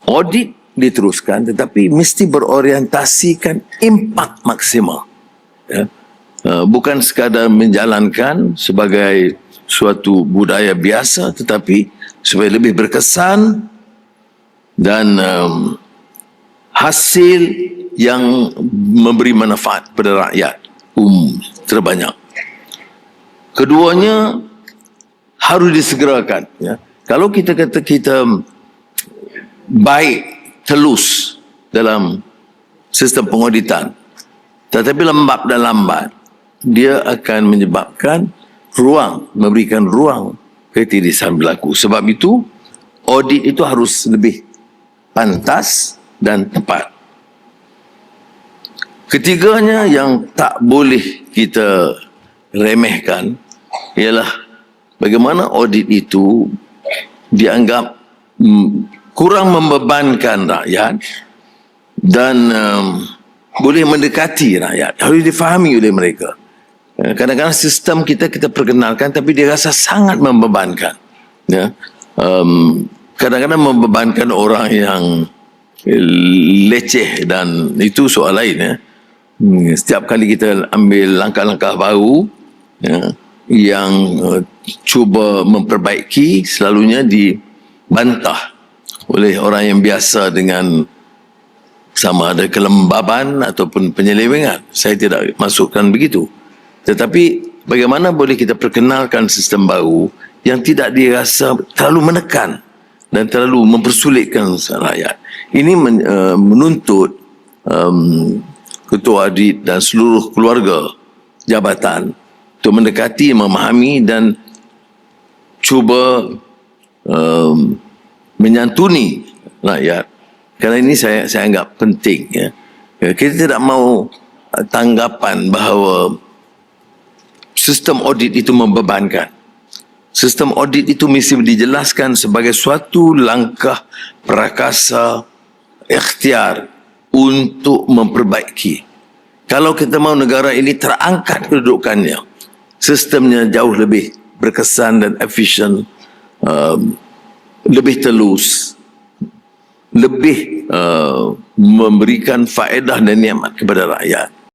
Audit diteruskan, tetapi mesti berorientasikan impak maksimal. Ya. Bukan sekadar menjalankan sebagai suatu budaya biasa, tetapi supaya lebih berkesan dan hasil yang memberi manfaat pada rakyat terbanyak. Keduanya harus disegerakan. Ya. Kalau kita kata kita baik, telus dalam sistem pengauditan, tetapi lembab dan lambat, dia akan menyebabkan memberikan ruang ketidaksan berlaku. Sebab itu, audit itu harus lebih pantas dan tepat. Ketiganya yang tak boleh kita remehkan ialah bagaimana audit itu dianggap kurang membebankan rakyat dan boleh mendekati rakyat. Harus difahami oleh mereka. Kadang-kadang sistem kita perkenalkan, tapi dia rasa sangat membebankan. Ya. Kadang-kadang membebankan orang yang leceh, dan itu soal lain. Ya. Setiap kali kita ambil langkah-langkah baru, ya, yang cuba memperbaiki, selalunya dibantah oleh orang yang biasa dengan sama ada kelembaban ataupun penyelewengan. Saya tidak masukkan begitu. Tetapi bagaimana boleh kita perkenalkan sistem baru yang tidak dirasa terlalu menekan dan terlalu mempersulitkan rakyat. Ini menuntut ketua audit dan seluruh keluarga jabatan untuk mendekati, memahami dan cuba menyantuni rakyat. Kerana ini saya anggap penting. Ya. Kita tidak mahu tanggapan bahawa sistem audit itu membebankan. Sistem audit itu mesti dijelaskan sebagai suatu langkah prakasa ikhtiar untuk memperbaiki. Kalau kita mahu negara ini terangkat kedudukannya, sistemnya jauh lebih berkesan dan efisien, lebih telus, lebih memberikan faedah dan nikmat kepada rakyat.